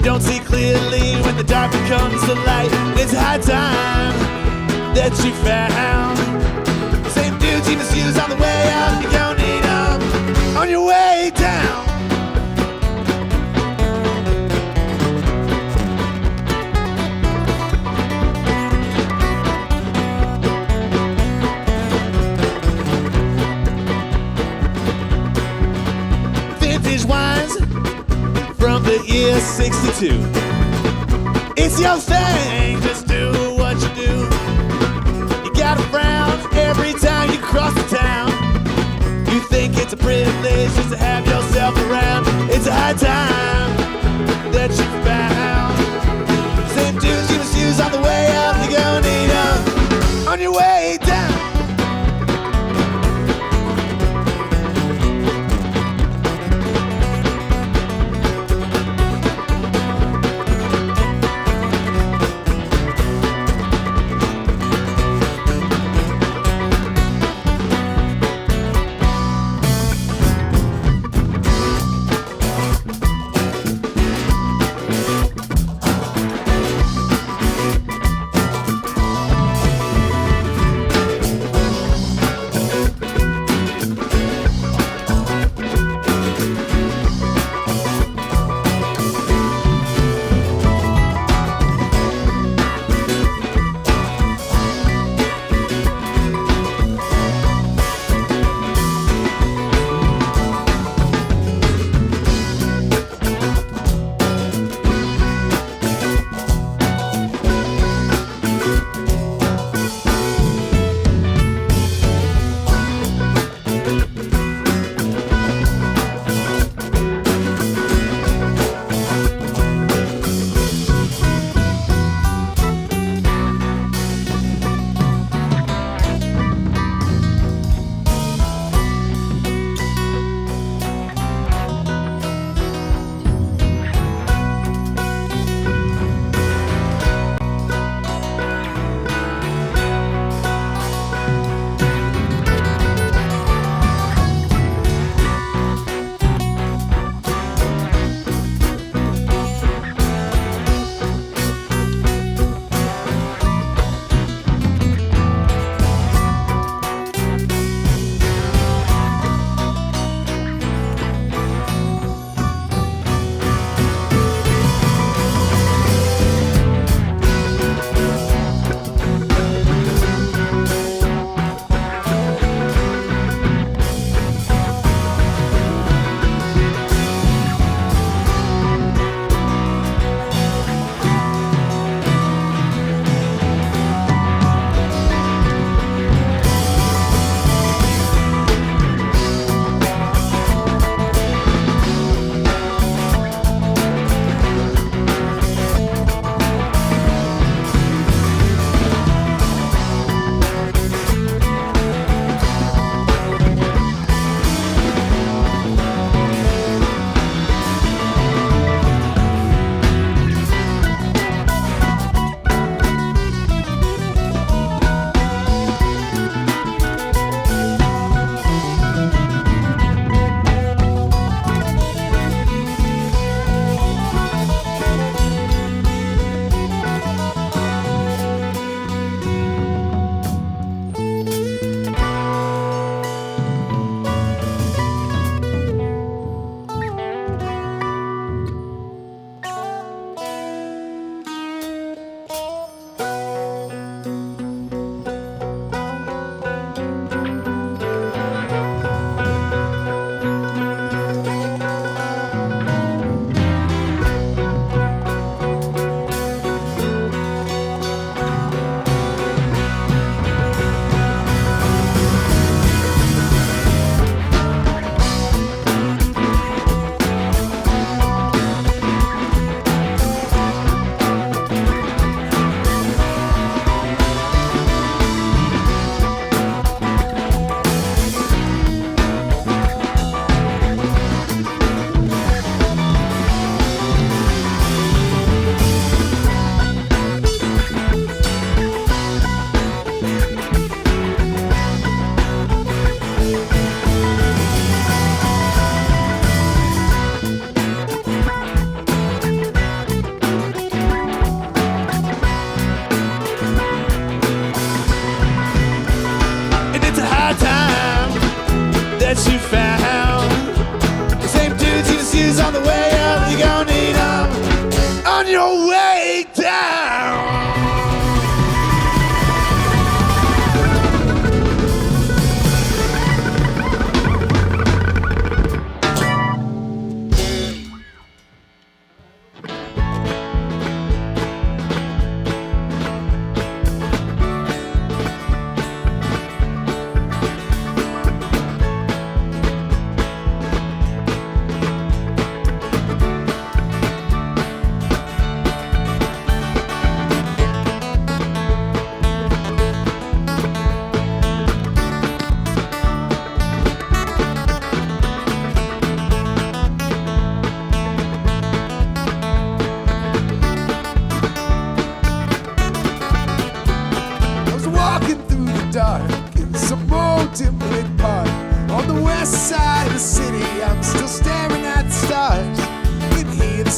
don't see clearly when the dark becomes the light. It's high time that you found same dudes you misuse on the way up. You don't need them on your way down. Vintage wines from the year 62. It's your thing, just do what you do. You gotta frown every time you cross the town. You think it's a privilege just to have yourself around. It's a high time that you found same dudes you misuse on the way up. You're gonna need them on your way down.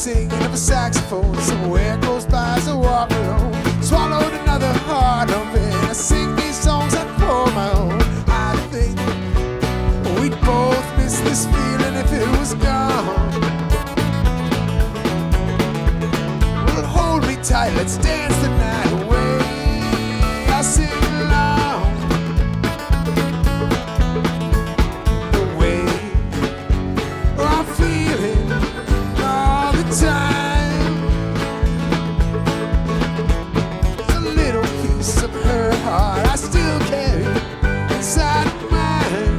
singing of a saxophone. Somewhere close by as I walk alone, swallowed another heart of it. I sing these songs and call my own. I think we'd both miss this feeling if it was gone. Well, hold me tight, let's dance the night away. I'll sing along the way I'm feeling all the time. There's a little piece of her heart I still carry inside mine.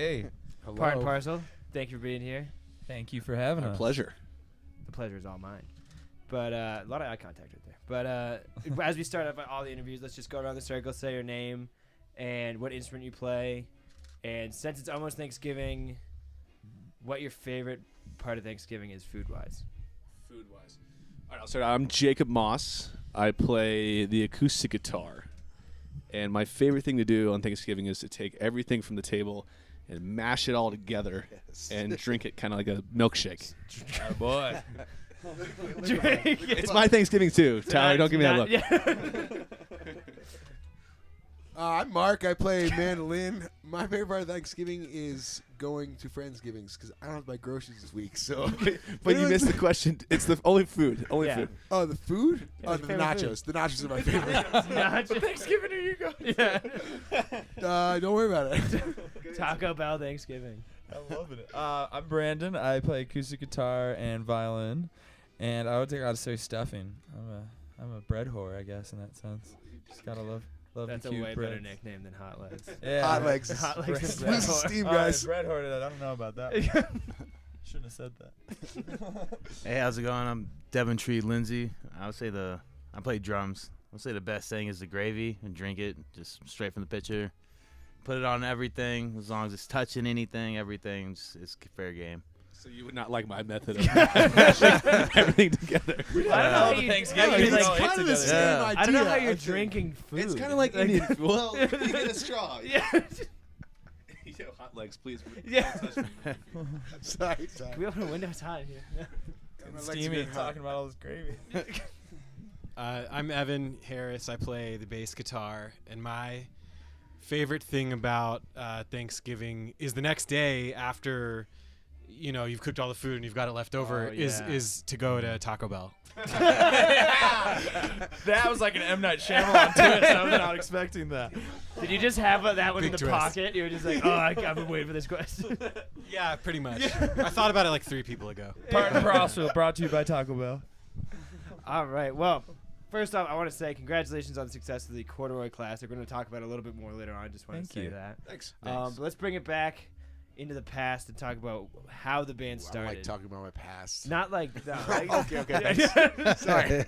Hey. Hello. Part and Parcel, thank you for being here. Thank you for having My us. pleasure. The pleasure is all mine. But a lot of eye contact right there. But as we start up all the interviews, let's just go around the circle, say your name and what instrument you play. And since it's almost Thanksgiving, what your favorite part of Thanksgiving is food-wise. Food-wise. All right, I'll start. I'm Jacob Moss. I play the acoustic guitar. And my favorite thing to do on Thanksgiving is to take everything from the table and mash it all together and drink it kind of like a milkshake. Oh, boy. It's my Thanksgiving too. Tyler, don't give me that look. Yeah. I'm Mark. I play mandolin. My favorite part of Thanksgiving is going to Friendsgivings because I don't have my groceries this week. So, But you missed the question. It's the only food. Only Yeah. food. Oh, the food? Yeah, Oh, your the favorite nachos. The nachos are my favorite. Not just Thanksgiving, here you go. Yeah. Don't worry about it. Taco Bell Thanksgiving. I'm loving it. I'm Brandon. I play acoustic guitar and violin. And I would gotta say stuffing. I'm a bread whore, I guess, in that sense. Just gotta love That's the a cute way breads. better nickname than Hot Legs. Yeah. Hot legs. Hot Legs is Bread bread Lose whore. steam, Oh, guys. bread whore. I don't know about that. Shouldn't have said that. Hey, how's it going? I'm Devin Tree Lindsay. I would say I play drums. I would say the best thing is the gravy and drink it just straight from the pitcher. Put it on everything as long as it's touching anything. Everything's it's fair game. So you would not like my method of mashing everything together. I don't know how you, Thanksgiving, I mean, it's like, kind of the together. same Yeah. idea. I don't know how I you're think. drinking food. It's kind of like Indian. Well, you get a straw. Yeah. Yo, hot legs, please. Yeah. Don't touch me. Sorry. Can we open a window? It's hot in here. Steamy talking about all this gravy. I'm Evan Harris. I play the bass guitar, and my favorite thing about Thanksgiving is the next day after, you've cooked all the food and you've got it left over. Oh, yeah. Is to go to Taco Bell. That was like an M. Night Shyamalan twist. I was not expecting that. Did you just have that one in Big the twist. pocket? You were just like, I've been waiting for this question. Yeah, pretty much. I thought about it like 3 people ago. Part and Parcel brought to you by Taco Bell. All right. Well, first off, I want to say congratulations on the success of the Corduroy Classic. We're going to talk about it a little bit more later on. I just want to say that. Thanks. But let's bring it back into the past and talk about how the band I started. like talking about my past. Not like Okay, thanks. Sorry.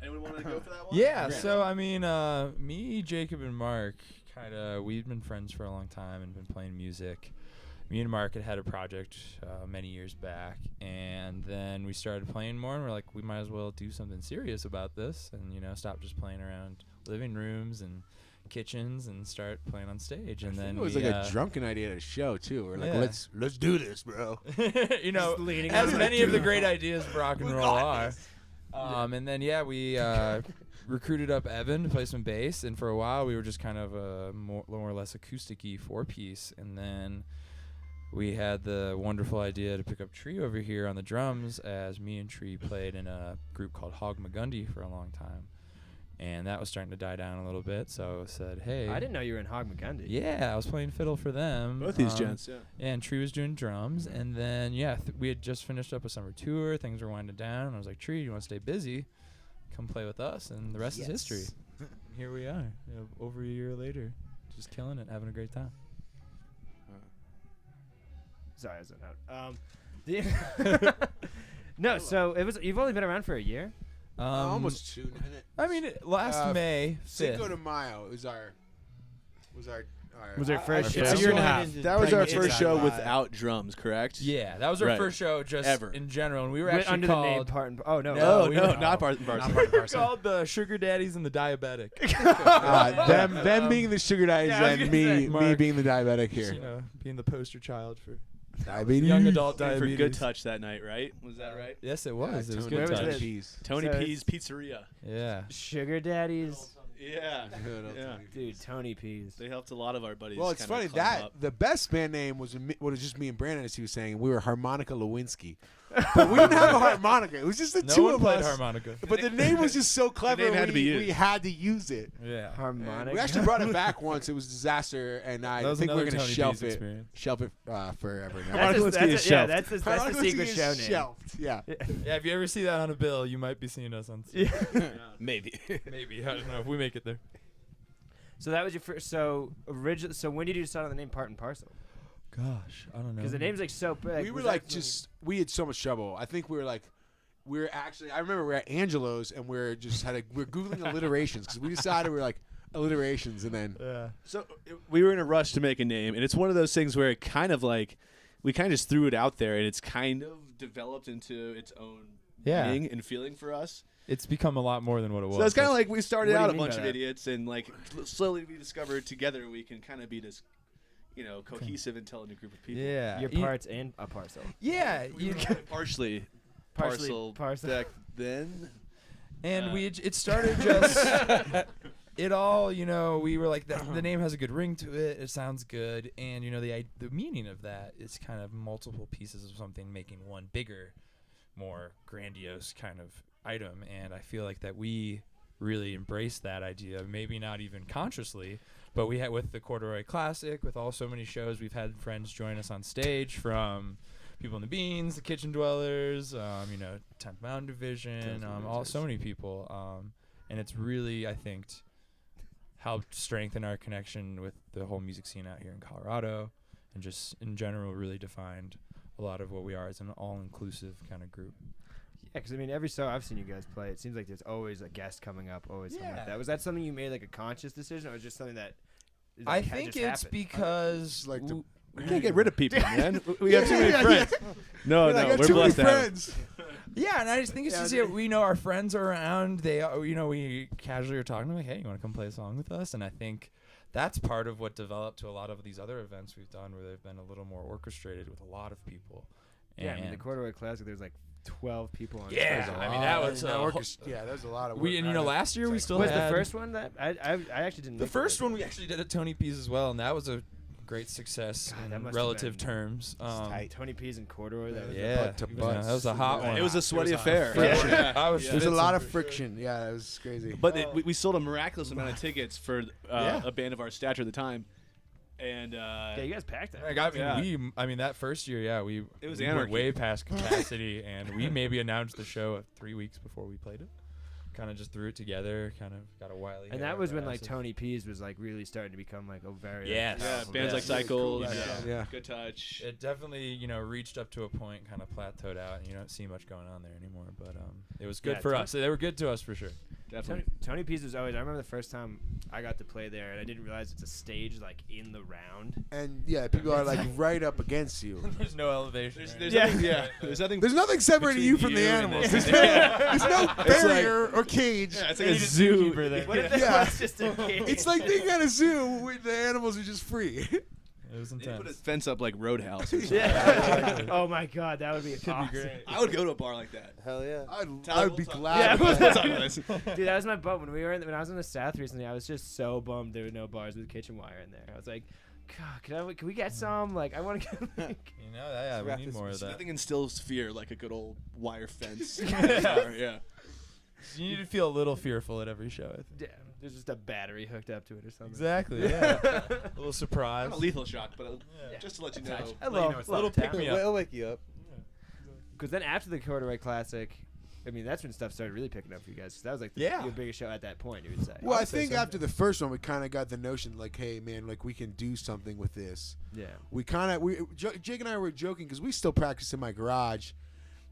Anyone want to go for that one? Yeah, so I mean, me, Jacob, and Mark, we've been friends for a long time and been playing music. Me and Mark had a project many years back, and then we started playing more, and we're like, we might as well do something serious about this, and stop just playing around living rooms and kitchens and start playing on stage. And then It was we, like a drunken idea at a show too. We're like, Yeah. let's do this, bro. leaning as on many it. of the great ideas of rock and roll are. And then we recruited up Evan to play some bass, and for a while we were just kind of a more or less acoustic-y 4-piece, and then we had the wonderful idea to pick up Tree over here on the drums, as me and Tree played in a group called Hog McGundy for a long time. And that was starting to die down a little bit, so I said, hey. I didn't know you were in Hog McGundy. Yeah, I was playing fiddle for them. Both these gents, yeah. And Tree was doing drums, and then, we had just finished up a summer tour. Things were winding down, and I was like, Tree, you want to stay busy? Come play with us, and the rest is history. Here we are, over a year later, just killing it, having a great time. Sorry, I was out. No, so you've only been around for a year? Almost 2. I mean, last May 5th. Cinco de Mayo was our first show? It's a year and a half. That was our Playing first show inside. without drums, correct? Yeah, that was our Right. first show just Ever. in general, and we were Went actually under the name called Part and... Oh, no. No, No, we no, were- not part and Not parcel. part and parcel. called the Sugar Daddies and the Diabetic. them being the sugar daddies Yeah, I was and gonna say, me Mark, being the diabetic Just, here. being the poster child for Diabetes. young adult And for diabetes. Good Touch that night, right? Was that right? Yes, it was. It was Tony Where good was touch. this? Peas. Tony So P's Pizzeria. Yeah. Sugar Daddies. Yeah. Yeah. Dude, Tony P's. They helped a lot of our buddies. Well, it's kinda funny climb that up. the best band name was just me and Brandon, as he was saying. We were Harmonica Lewinsky, but we didn't have a harmonica. It was just the No two one of played us. harmonica. But the name was just so clever. name had to be we used. had to use it. Yeah. Harmonic. We actually brought it back once. It was a disaster, and That I was think we're another going to Tony shelf P's it. experience. Shelf it forever now. That's Harmonica the is yeah, shelved. that's the Harmonica secret is show name. Shelved. Yeah. Yeah, if you ever see that on a bill, you might be seeing us on stage. Maybe. Maybe. I don't know if we make it there. So that was your first. So original. So when did you decide on the name Part and Parcel? Gosh, I don't know. Because the name's like so big. We were Was like that just we had so much trouble. I think we were actually. I remember we were at Angelo's and we're googling alliterations because we decided we were like alliterations and then So we were in a rush to make a name, and it's one of those things where it kind of like we kind of just threw it out there, and it's kind of developed into its own meaning and feeling for us. It's become a lot more than what it was. So it's kind of like we started What do you out a mean bunch by of that? idiots, and like slowly we discovered together we can kind of be this, cohesive, intelligent group of people. yeah. your parts and a parcel. Yeah. We were You, partially parcel. back then. and it started just it all, we were like the name has a good ring to it. It sounds good, and the meaning of that is kind of multiple pieces of something making one bigger, more grandiose kind of item. And I feel like that we really embraced that idea, maybe not even consciously, but we had with the Corduroy Classic, with all so many shows, we've had friends join us on stage from People in the Beans, the Kitchen Dwellers, 10th Mountain Division, so many people, and it's really, I think, helped strengthen our connection with the whole music scene out here in Colorado, and just in general really defined a lot of what we are as an all-inclusive kind of group. Yeah, because every show I've seen you guys play, it seems like there's always a guest coming up, always something like Yeah. that. Was that something you made like a conscious decision, or was it just something that? I think it's because like the We can't get rid of people, man. We got too many friends. No, I got we're too many blessed to have it. friends. yeah, and I just think it's just we know our friends are around. They we casually are talking like, hey, you want to come play a song with us? And I think that's part of what developed to a lot of these other events we've done, where they've been a little more orchestrated with a lot of people. Yeah, And the Corduroy Classic, there's like 12 people on Yeah, stage. I mean, that was yeah, that was a lot of work. we, and last year we still Was had the first one that I actually didn't. the make it first with one we actually did at Tony P's as well, and that was a great success God, that in must have relative been terms. Tony P's and Corduroy. That was Yeah, butt to butt. that was a hot one. It was a sweaty hot. affair. Yeah. I was There's a schwitzing lot of for friction. Yeah, that was crazy. But we sold a miraculous amount of tickets for Yeah. a band of our stature at the time, and Yeah, you guys packed that. I mean, that first year, we It was we went anarchy. way past capacity, and we maybe announced the show 3 weeks before we played it. Kind of just threw it together, kind of got a wily. And hair that was when for like us. Tony P's was like really starting to become like a very Yes. yeah, powerful bands band. like Cycles, Yeah. Good Touch. It definitely, reached up to a point, kind of plateaued out, and you don't see much going on there anymore. But it was good Yeah, for Tony- us. They were good to us for sure. Definitely. Tony P's was always. I remember the first time I got to play there, and I didn't realize it's a stage like in the round. And yeah, people are like right up against you. There's no elevation. There's Yeah. nothing. Yeah. There's nothing. There's nothing separating you from the you and animals. this. There's no barrier or cage. Yeah, it's like a zoo. What if it Yeah. was just a game? It's like being at a zoo where the animals are just free. It was They put a intense. fence up like Roadhouse. Or something. Yeah. Oh my God, that would be awesome. great. I would go to a bar like that. Hell yeah. I'd be glad. Yeah, with What's that. up, guys? Dude, that was my bum when when I was in the South recently. I was just so bummed there were no bars with kitchen wire in there. I was like, God, can we get some? Like, I want to get like. Yeah, we wrap need this more of that. Nothing instills fear like a good old wire fence. Yeah. You need to feel a little fearful at every show. I think. Yeah, there's just a battery hooked up to it or something. Exactly. Yeah. A little surprise. Not a lethal shock, but Yeah. just to let you know. Hello, it's a little pick me up. It'll wake you up. Because then after the Corduroy Classic, I mean, that's when stuff started really picking up for you guys. 'Cause that was like your biggest show at that point, you would say. Well, I would say think so. after the first one, we kind of got the notion like, hey, man, like we can do something with this. Yeah. We Jake and I were joking because we still practice in my garage,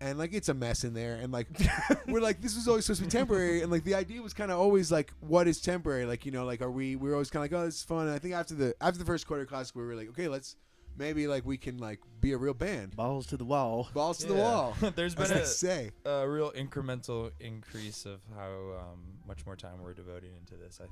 and like it's a mess in there, and like we're like this was always supposed to be temporary, and like the idea was kind of always like, what is temporary? Like like we were always kind of like, oh, this is fun. And I think after the first Corduroy Classic, we were like, okay, let's maybe like we can like be a real band. Balls to the wall. Balls to the wall. There's As been they say. a real incremental increase of how much more time we're devoting into this. I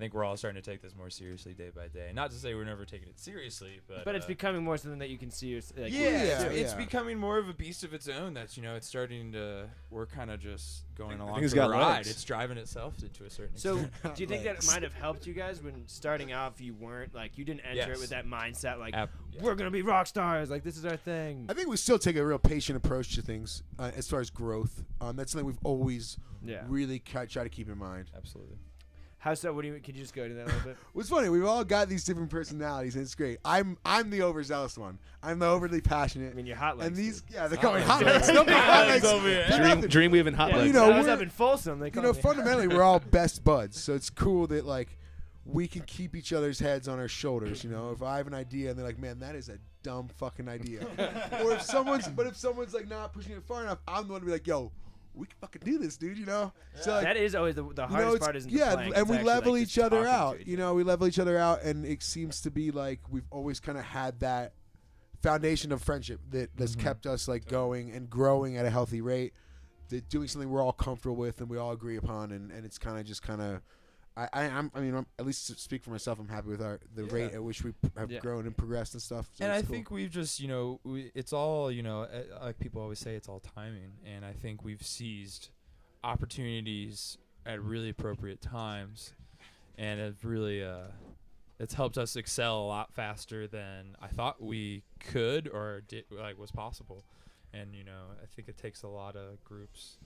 think we're all starting to take this more seriously day by day. Not to say we're never taking it seriously, but But it's becoming more something that you can see. Like, it's yeah. becoming more of a beast of its own. That's it's starting to. We're kind of just going along think it's for the got ride. legs. It's driving itself to a certain So, extent. do you think that might have helped you guys when starting off? You weren't like you didn't enter Yes. it with that mindset like Yeah. we're gonna be rock stars. Like this is our thing. I think we still take a real patient approach to things as far as growth. That's something we've always Yeah. really try to keep in mind. Absolutely. How so? What do you? Could you just go into that a little bit? What's funny, we've all got these different personalities, and it's great. I'm the overzealous one. I'm the overly passionate. I mean, you're hot legs. and these, dude. yeah, they call me Hot hot legs. legs. Don't be hot legs. over here. They're nothing. Dreamweave and Hot Yeah, you Legs. know, I was we're- up in Folsom. They You called know, me. fundamentally, we're all best buds, so it's cool that like we can keep each other's heads on our shoulders. You know, if I have an idea and they're like, man, that is a dumb fucking idea, or if someone's like not pushing it far enough, I'm the one to be like, yo, we can fucking do this, dude. You know, so like, that is always the hardest part. Isn't the playing, and it's we actually, level like, each just other talking out. to each You know, we level each other out, and it seems to be like we've always kind of had that foundation of friendship that's kept us like going and growing at a healthy rate. That doing something we're all comfortable with and we all agree upon, and it's kind of. I'm at least to speak for myself, I'm happy with the rate at which we have grown and progressed and stuff. So and I cool. think we've just, it's all, like people always say, it's all timing. And I think we've seized opportunities at really appropriate times, and it really, it's helped us excel a lot faster than I thought we could or was possible. And I think it takes a lot of groups.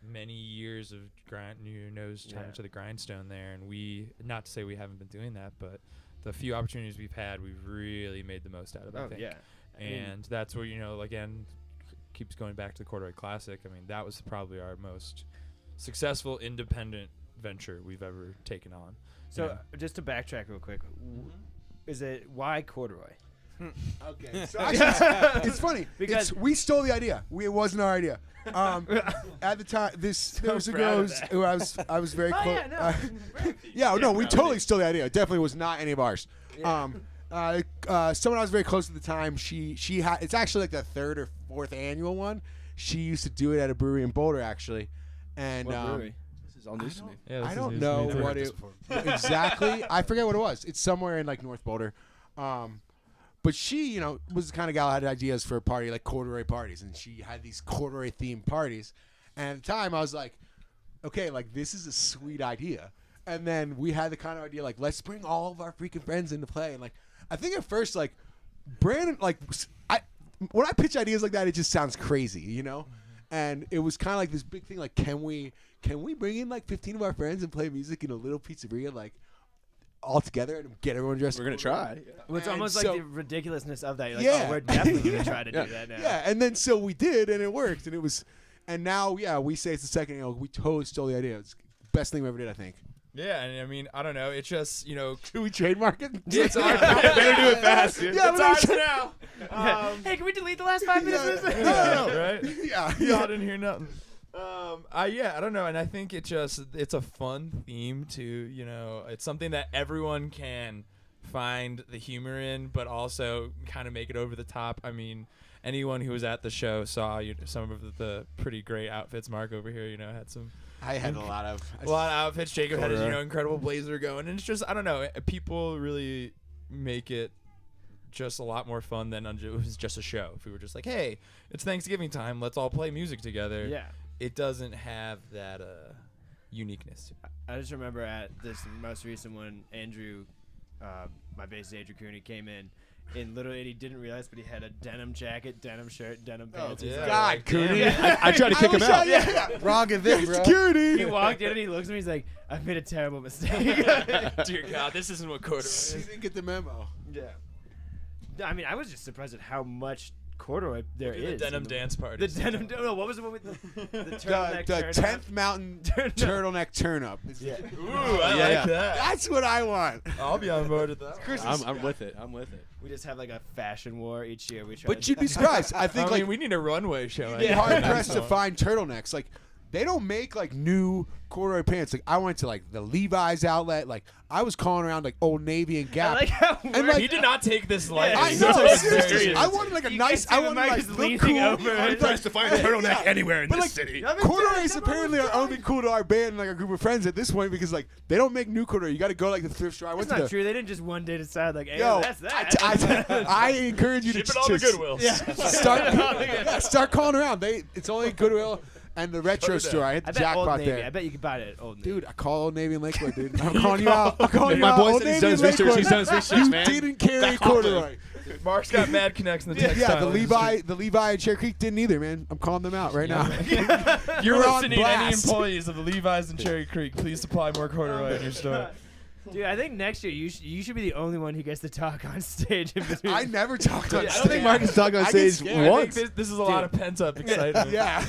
Many years of turning to the grindstone there, and we, not to say we haven't been doing that, but the few opportunities we've had, we've really made the most out of. I think. And that's where again, keeps going back to the Corduroy Classic. I mean, that was probably our most successful independent venture we've ever taken on. So just to backtrack real quick, is it why Corduroy? Okay, so actually, it's funny because we stole the idea. It wasn't our idea. At the time, there was a girl who I was very close. We totally stole the idea. It definitely was not any of ours. Yeah. Someone I was very close at the time. She had. It's actually like the 3rd or 4th annual one. She used to do it at a brewery in Boulder, actually. And what brewery? This is all news to me. Yeah, I don't know what it exactly. I forget what it was. It's somewhere in like North Boulder. But she, was the kind of gal that had ideas for a party, like corduroy parties, and she had these corduroy themed parties. And at the time, I was like, okay, like this is a sweet idea. And then we had the kind of idea, like, let's bring all of our freaking friends into play. And like, I think at first, like, Brandon, like, when I pitch ideas like that, it just sounds crazy, And it was kind of like this big thing, like, can we bring in like 15 of our friends and play music in a little pizzeria, like, all together and get everyone dressed? We're gonna try. Well, it's almost like the ridiculousness of that. You're like, Yeah. we're definitely gonna try to do that now. Yeah, and then so we did, and it worked, and it was, and now we say it's the second. We totally stole the idea. It's the best thing we ever did, I think. Yeah, and I mean, I don't know. It's just, Can we trademark it? it's our Better do it fast, dude. Yeah, it's ours now. Hey, can we delete the last 5 minutes? No. Right? Yeah. Y'all didn't hear nothing. I don't know, and I think it's a fun theme to, it's something that everyone can find the humor in, but also kind of make it over the top. I mean, anyone who was at the show saw some of the pretty great outfits. Mark over here, had some. I had a lot of outfits. Jacob had his, incredible blazer going, and it's just, I don't know, people really make it just a lot more fun than it was just a show. If we were just like, hey, it's Thanksgiving time, let's all play music together. Yeah. It doesn't have that uniqueness to it. I just remember at this most recent one, Andrew, my bassist Andrew Cooney, came in, and literally he didn't realize, but he had a denim jacket, denim shirt, denim pants. He's like, God, Cooney. I tried to kick him out. Wrong of this, bro. Security. he walked in and he looks at me, he's like, I've made a terrible mistake. Dear God, this isn't what corduroy He is. didn't get the memo. Yeah. I mean, I was just surprised at how much corduroy there is. The denim dance party. The denim. No, what was the one with the turtleneck? The 10th Mountain turtleneck turn up. Yeah. Ooh, I like that. That's what I want. I'll be on board with that. I'm with it. We just have like a fashion war each year. We try. But you'd be surprised. I think I mean, we need a runway show. you'd be hard pressed to find turtlenecks. Like, they don't make like new corduroy pants. Like, I went to like the Levi's outlet. Like, I was calling around like Old Navy and Gap. I like how And, like, he did not take this lightly. I He know, took it seriously. very I wanted like a nice. I wanted like look leaning cool. over. Hard Pressed to find a turtleneck anywhere in But, this like, city. Corduroy is apparently are only cool to our band and like our group of friends at this point because like they don't make new corduroy. You got to go like the thrift store. I went That's to not the. true. They didn't just one day decide like, hey, Yo, that's that. I encourage you Ship to it all to just Goodwill. start calling around. It's only Goodwill and the retro store. I hit the I bet Old jackpot Navy. there. I bet you could buy it at Old Navy. Dude, I call Old Navy and Lakewood, dude. I'm calling you out. I'm calling you My out. boy Old said he's Navy done and his research. Lakewood. He's done his research, You man. didn't carry Back off corduroy. Mark's got mad connects in the textile Yeah, the industry. Levi and Cherry Creek didn't either, man. I'm calling them out right now. You're We're on listening to any blast. employees of the Levi's and Cherry Creek. Please supply more corduroy in your store. Dude, I think next year you should be the only one who gets to talk on stage. In between. I never talked on I stage. don't think Marcus talked on I get stage scared. I once. think this is a lot of pent up excitement. Yeah.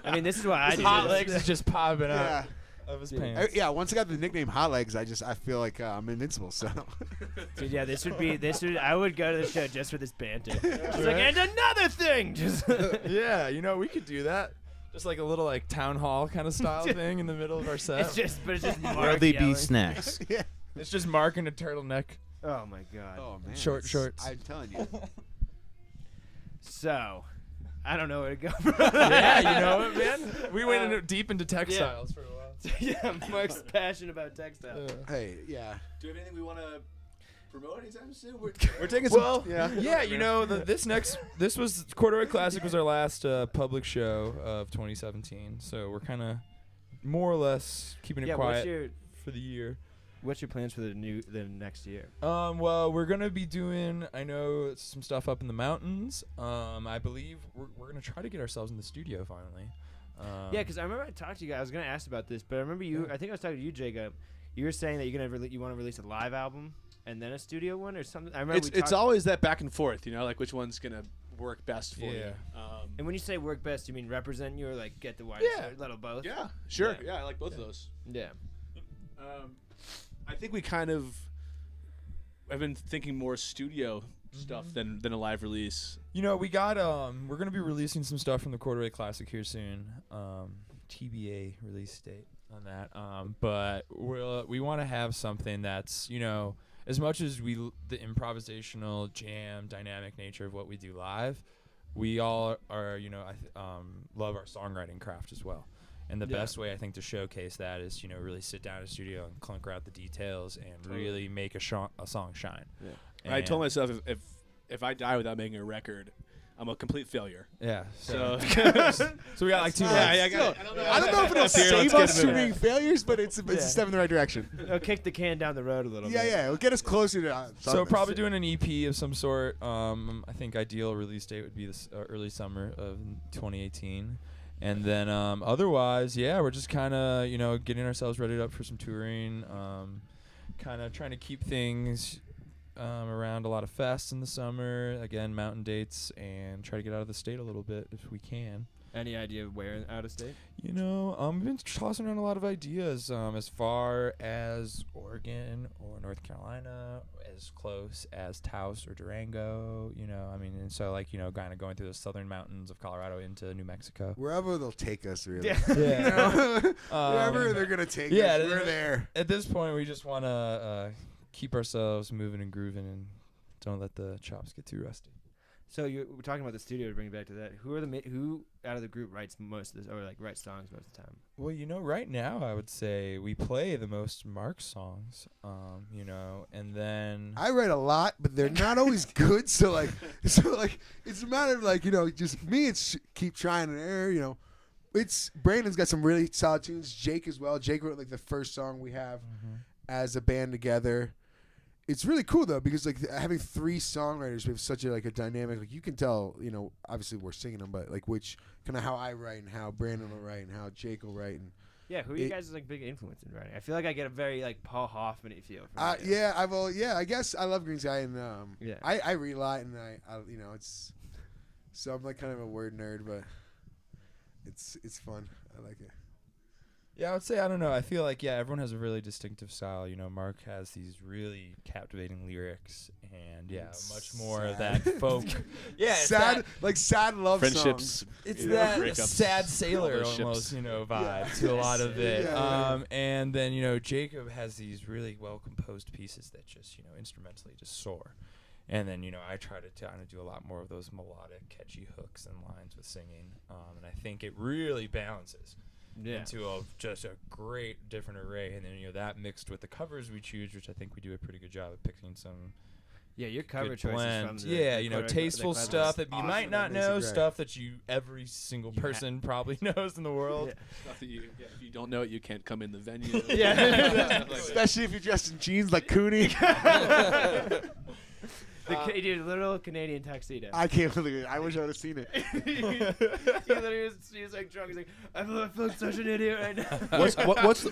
I mean, this is why I His do hot this. legs is just popping out. Yeah. of his Dude. pants. Yeah, once I got the nickname Hot Legs, I feel like I'm invincible. So Dude, yeah, I would go to the show just for this banter. It's like, and another thing. Just Yeah, we could do that. Just like a little like town hall kind of style thing in the middle of our set. it's just Mark Where'll they be yelling. snacks? yeah. It's just Mark in a turtleneck. Oh my god. Oh man. Short it's- shorts. I'm telling you. So, I don't know where to go. Yeah, you know it, man. We went deep into textiles for a while. Yeah, Mark's passionate about textiles. Hey, yeah. Do we have anything we want to promote anytime soon? We're taking some. Well, this was Corduroy Classic was our last public show of 2017, so we're kind of more or less keeping it Yeah, quiet for the year. what's your plans for the next year? Well, we're gonna be doing, I know, some stuff up in the mountains. I believe we're gonna try to get ourselves in the studio finally. Yeah, because I remember I talked to you guys. I was gonna ask about this, but I remember you. Yeah. I think I was talking to you, Jacob. You were saying that you're gonna you want to release a live album and then a studio one or something. I remember It's always that back and forth, like which one's gonna work best for you. And when you say work best, you mean represent you or like get the wide little both? Yeah, sure. Yeah. Yeah, I like both of those. Yeah. I think we kind of have been thinking more studio stuff than a live release. we got we're gonna be releasing some stuff from the Corduroy Classic here soon. TBA release date on that. But we want to have something that's as much as the improvisational jam dynamic nature of what we do live, we all are love our songwriting craft as well. And the best way I think to showcase that is really sit down in a studio and clunker out the details and really make a song shine. Yeah. I told myself if I die without making a record, I'm a complete failure. Yeah. So So we got like 2 months. I don't know if it'll save us from being failures, but it's a step in the right direction. It'll kick the can down the road a little bit. Yeah, it'll get us closer to. So something. probably doing an EP of some sort. I think ideal release date would be this early summer of 2018. And then otherwise, we're just kind of, getting ourselves ready up for some touring, kind of trying to keep things around a lot of fests in the summer, again, mountain dates, and try to get out of the state a little bit if we can. Any idea of where out of state? We've been tossing around a lot of ideas as far as Oregon or North Carolina, as close as Taos or Durango, and so kind of going through the southern mountains of Colorado into New Mexico. Wherever they'll take us, really. Yeah. Wherever they're gonna take us, we're there. At this point, we just want to keep ourselves moving and grooving and don't let the chops get too rusty. So we're talking about the studio to bring it back to that. Who out of the group writes most of this, or like writes songs most of the time? Well, right now I would say we play the most Mark songs, and then I write a lot, but they're not always good. So it's a matter of just me. It's keep trying and error. It's Brandon's got some really solid tunes. Jake as well. Jake wrote the first song we have as a band together. It's really cool though because having 3 songwriters, we have such a dynamic. You can tell, obviously we're singing them, but which kind of how I write and how Brandon will write and how Jake will write. And yeah, who are you guys' big influence in writing? I feel like I get a very Paul Hoffman-y feel from I guess I love Green Sky and Yeah. I read a lot and I it's so I'm kind of a word nerd, but it's fun. I like it. Yeah, I would say, I don't know. I feel like, everyone has a really distinctive style. Mark has these really captivating lyrics and, much more of that folk. It's sad, that, sad love friendships. songs. it's that breakups, sad sailor all those almost, ships. vibe to a lot of it. Yeah. And then, Jacob has these really well-composed pieces that just, instrumentally just soar. And then, I try to kind of do a lot more of those melodic, catchy hooks and lines with singing. And I think it really balances. Into just a great different array, and then that mixed with the covers we choose, which I think we do a pretty good job of picking some your cover good choices blend. from the Tasteful the stuff that you Awesome. might not That makes it know, great. stuff that every single person probably knows in the world. Stuff that if you don't know it, you can't come in the venue. Especially if you're dressed in jeans like Cooney. The dude, literal Canadian tuxedo. I can't believe it. I wish I would have seen it. he was like drunk. He's like, I feel like such an idiot right now.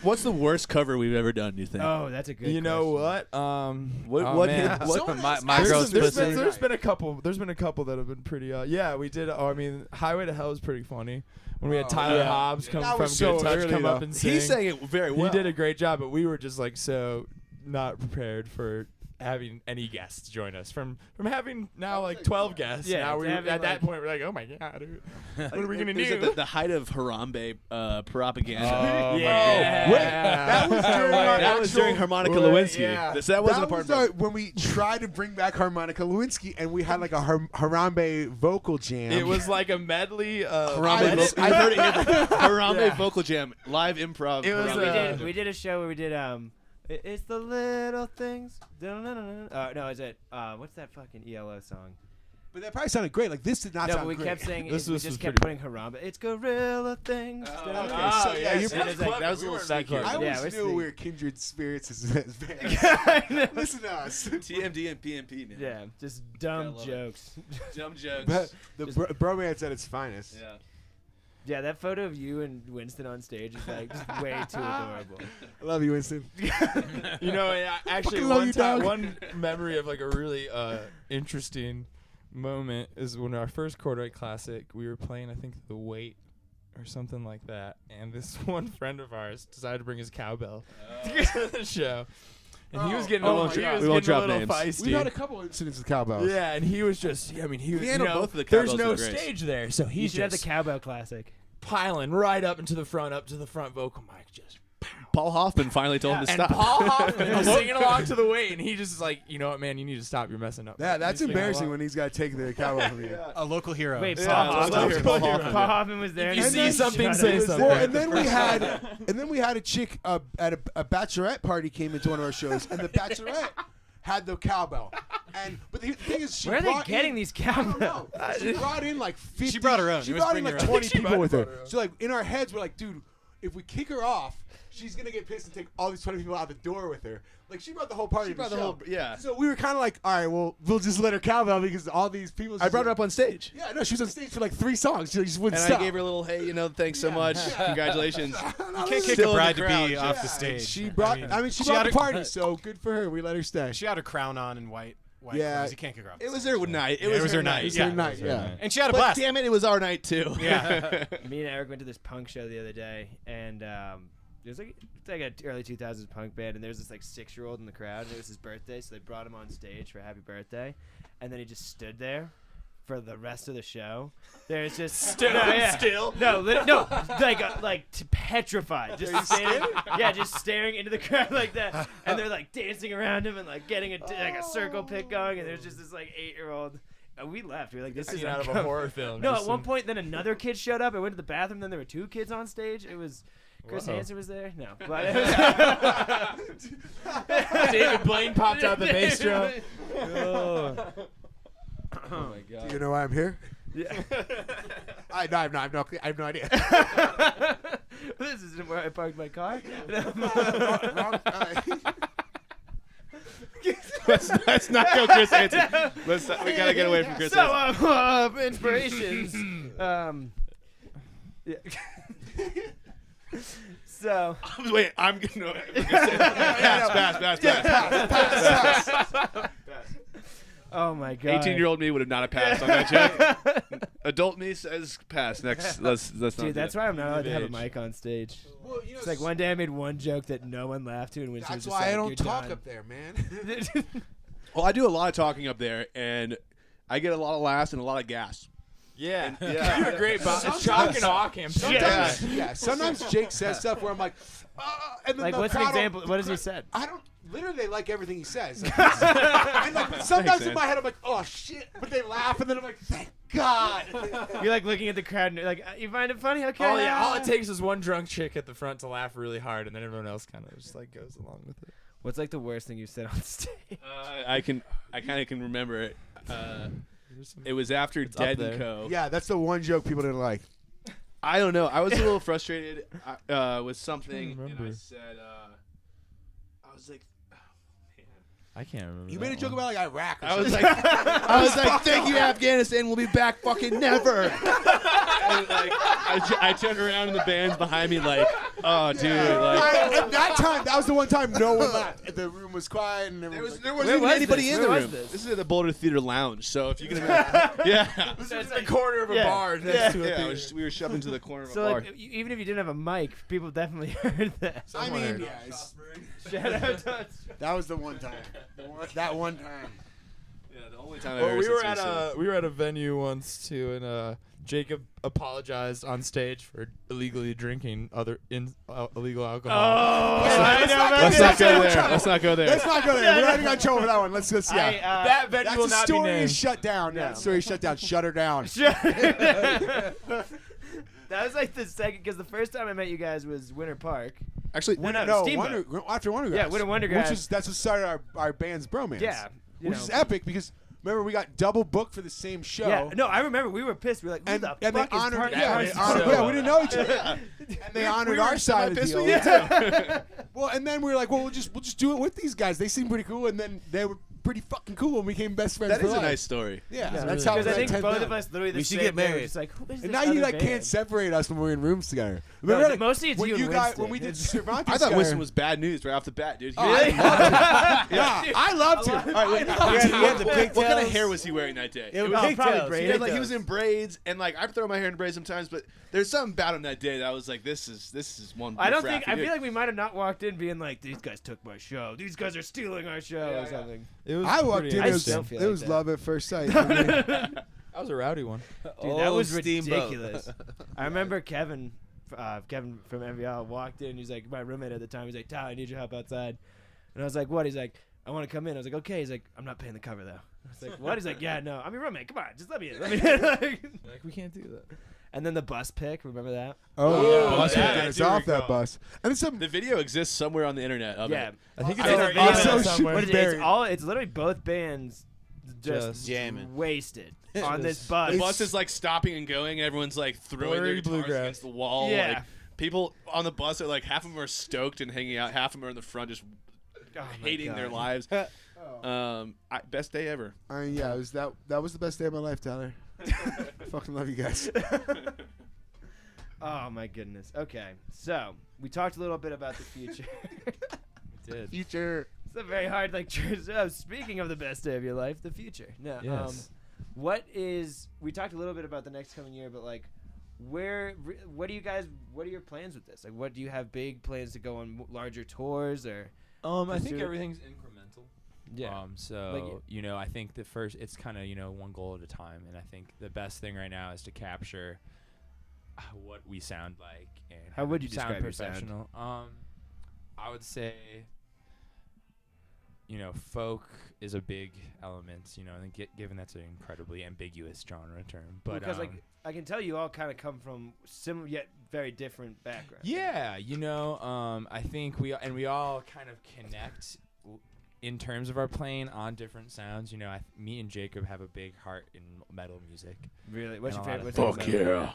What's the worst cover we've ever done? Do you think? Oh, that's a good. You know question. what? My girl's pussy. There's been a couple that have been pretty. Yeah, we did. I mean, Highway to Hell is pretty funny. When we had Tyler Hobbs come That from was so Good Touch early, come up though. and sing. He sang it very well. He did a great job, but we were just like so not prepared for having any guests join us from having now like 12 guests. Yeah, now we having, at that like- point we're like, oh my god, what are we gonna There's do? the height of Harambe propaganda. Oh, Yeah. my That was during God. our That was actual- during Harmonica Well, Lewinsky. yeah. That wasn't a That part was of our, it. when we tried to bring back Harmonica Lewinsky, and we had like a Harambe vocal jam. It was like a medley of Harambe I- I've heard it here. Harambe Yeah. vocal jam, live improv. It was, Harambe. we did a show where we did it's the little things. No, is it what's that fucking ELO song? but that probably sounded great. Like this did not No, sound but we great. kept saying This we was just pretty kept putting Harambe. It's gorilla things. so yeah, you're pretty clever. That was a We little weren't that sneaky. I clever. always we're knew sneaky. we were kindred spirits as bands. Listen to us. TMD and PMP, man. Yeah, just dumb love it. jokes. Dumb jokes. But the bromance at its finest. Yeah. Yeah, that photo of you and Winston on stage is like just way too adorable. I love you, Winston. You know, actually, Fucking love one you, time, dog. one memory of like a really interesting moment is when our first Corduroy Classic, we were playing, I think, The Wait or something like that, and this one friend of ours decided to bring his cowbell to the show, and he was getting Oh a little, my he God. was We won't getting a drop little names. feisty. We've had a couple incidents with cowbells. Yeah, and he was just, I mean, he was, handled you know, both of the there's cowbells no with grace. stage there, so You he's should have the just Cowbell Classic. piling right up to the front vocal mic, just Paul Hoffman finally told him to and stop. Paul Hoffman is singing along to The Wait, and he just is like, you know what, man, you need to stop, you're messing up. Yeah, that's He's singing embarrassing along. when he's got to take the cowbell from you. A local hero. Wait, Yeah, Paul let's Hoffman. hear Paul Hoffman. Paul Hoffman was there. If you and see then- something, Shut say up. something. Well, and then we had a chick at a bachelorette party came into one of our shows, and the bachelorette had the cowbell. But the thing is, she Where are they brought getting in, these I don't cowbells? know. She brought in like 50. She brought her own. She It was brought in bring like your own. 20 She people might with have her. brought her own. So like in our heads, we're like, dude, if we kick her off, she's gonna get pissed and take all these 20 people out the door with her. Like she brought the whole party. She to brought the show. whole- yeah. So we were kind of like, all right, well, we'll just let her cowbell because all these people. I brought her up on stage. Yeah, no, she was on stage for like 3 songs. She just wouldn't And stop. I gave her a little, hey, thanks so much. Congratulations. You can't kick Still a in bride the to crowd, be yeah. off the And stage. she brought. I mean, she brought had the a- party, so good for her. We let her stay. She had her crown on and white Yeah. clothes. You can't kick her off. It was their night. Yeah, it was her night. It was Yeah. her night. Yeah. And she had a But blast. damn it, it was our night too. Yeah. Me and Eric went to this punk show the other day, and it was like it's like an early 2000s punk band, and there's this like 6-year-old in the crowd, and it was his birthday, so they brought him on stage for happy birthday, and then he just stood there for the rest of the show. There's just Still, petrified, just standing, just staring into the crowd like that, and they're like dancing around him and like getting like a circle pit going, and there's just this like 8-year-old. We left. We were like, this is Hanging out of a horror film. No, just at one some- point, then another kid showed up. I went to the bathroom. Then there were 2 kids on stage. It was Chris Whoa. Hansen was there. No, but it was David Blaine popped out the bass drum. Oh. Oh my god. Do you know why I'm here? Yeah. I have no idea. This isn't where I parked my car. Let's not go Chris Hansen. We gotta get away from Chris So, Hansen. inspirations. Yeah. So. Wait, I'm gonna pass. Oh my god. 18-year-old me would have not have passed on that joke. Adult me says pass. Next, let's not. Dude, do that's that. why I'm not allowed to have a Age. mic on stage. Well, you know, It's like one day I made one joke that no one laughed to, and when she was that's just why like, I don't "You're talk done." up there, man. Well, I do a lot of talking up there, and I get a lot of laughs and a lot of gas. Yeah. Yeah. You're a great boss. Sometimes- Shock and awe campaign. Sometimes Jake says stuff where I'm like, and then Like, the what's an crowd example? What has he said? I don't. Literally, they like everything he says. Like, and like, sometimes in man. my head, I'm like, oh shit, but they laugh, and then I'm like, thank God. You're like looking at the crowd and you're like, you find it funny? Okay. Oh yeah, all it takes is one drunk chick at the front to laugh really hard, and then everyone else kind of just like goes along with it. What's like the worst thing you've said on stage? I kind of can remember it. It was after up Dead there. and Co. Yeah, that's the one joke people didn't like. I don't know. I was a little frustrated with something, and I remember. said, I was like, oh, man. I can't remember. You that made a joke one. about like Iraq. Or I was something. like, thank you, Afghanistan. We'll be back fucking never. And, like, I turned around and the band's behind me like, oh, dude. Like, At that time, that was the one time no one laughed. The room was quiet and there everyone wasn't Where even was anybody this? in Where the was room. this? This is at the Boulder Theater Lounge. So if you can imagine. Yeah. This is the corner of a Yeah. bar next to a Yeah, theater. we were shoved into the corner of a So bar. like, even if you didn't have a mic, people definitely heard that. I mean, yeah, it's- Shout out to that was the one time. That one time. Yeah, the only time Well, we were at a venue once too, and Jacob apologized on stage for illegally drinking illegal alcohol. Let's not go there. Let's not go there. Let's not go there. We're not going to trouble for that one. Let's yeah. That venue That's will a not be story named. is shut down. Yeah. That story is shut down. Shut her down. That was like the second, because the first time I met you guys was Winter Park. Actually, No, Steamboat. after Wonder Grass. Yeah, Winter Wonder Grass. Which is that's what started our band's bromance. Yeah, you which know. is epic because remember we got double booked for the same show. Yeah, no, I remember we were pissed. We were like, who And, the and they fuck is honored, Park- yeah, they Parcel? honored, yeah, we didn't know each other. And they honored our side of the deal. Well, and then we were like, well, we'll just do it with these guys. They seem pretty cool, and then they were pretty fucking cool and we became best friends. that for is a life. nice story. Yeah, Yeah, that's how. because I that think turned both out. of us literally the We should same get day, we're married. just like, who is this And now you other like band? can't separate us when we're in rooms together. No, Remember, mostly it's when you and guys when Winston. we did It's- Cervantes. I thought guy- Winston was bad news right off the bat, dude. Oh, I loved him. Yeah, I loved him. All right, wait, He had the what kind of pigtails. hair was he wearing that day? It was Oh, pigtails. probably He, braided. had, like, he was in braids, and like I throw my hair in braids sometimes, but there's something about him that day that I was like, this is one. I don't riff think. raff, I dude. feel like we might have not walked in being like, these guys took my show. These guys are stealing our show or something. It was I walked pretty in. I It was, still feel it like was that. love at first sight. for me. That was a rowdy one. Dude, that was Steamboat. ridiculous. I remember Kevin from MVL walked in. He's like, my roommate at the time. He's like, Tyler, I need your help outside. And I was like, what? He's like, I want to come in. I was like, okay. He's like, I'm not paying the cover though. I was like, what? He's like, yeah, no. I'm your roommate. Come on, just let me in. Let me in. Like we can't do that. And then the bus pick. Remember that? Oh, yeah. bus Yeah, would get I us do off that recall. bus. And then some. The video exists somewhere on the internet. Of Yeah. it. I think It's it's a on video video should somewhere. be What is it? buried. It's literally both bands just Just jamming. wasted on this bus. The bus is like stopping and going, and everyone's like throwing Blurry their guitars bluegrass. against the wall. Yeah. Like people on the bus are like half of them are stoked and hanging out, half of them are in the front just Oh my hating their God. lives. Best day ever. Yeah, it was that was the best day of my life, Tyler. Fucking love you guys. Oh my goodness. Okay, so we talked a little bit about the future. Did. Future. It's a very hard like. Speaking of the best day of your life, the future. No. Yes. What is? We talked a little bit about the next coming year, but like, what do you guys? What are your plans with this? Like, what do you have big plans to go on larger tours or? I think pursue- everything's incremental. So Like, I think the first it's kind of one goal at a time, and I think the best thing right now is to capture what we sound like and How would you sound describe your sound? professional. I would say folk is a big element. I think given that's an incredibly ambiguous genre term, but because like I can tell you all kind of come from similar yet very different backgrounds. yeah, I think we all kind of connect in terms of our playing on different sounds. Me and Jacob have a big heart in metal music. Really. What's your And a lot favorite? of What's things your like favorite?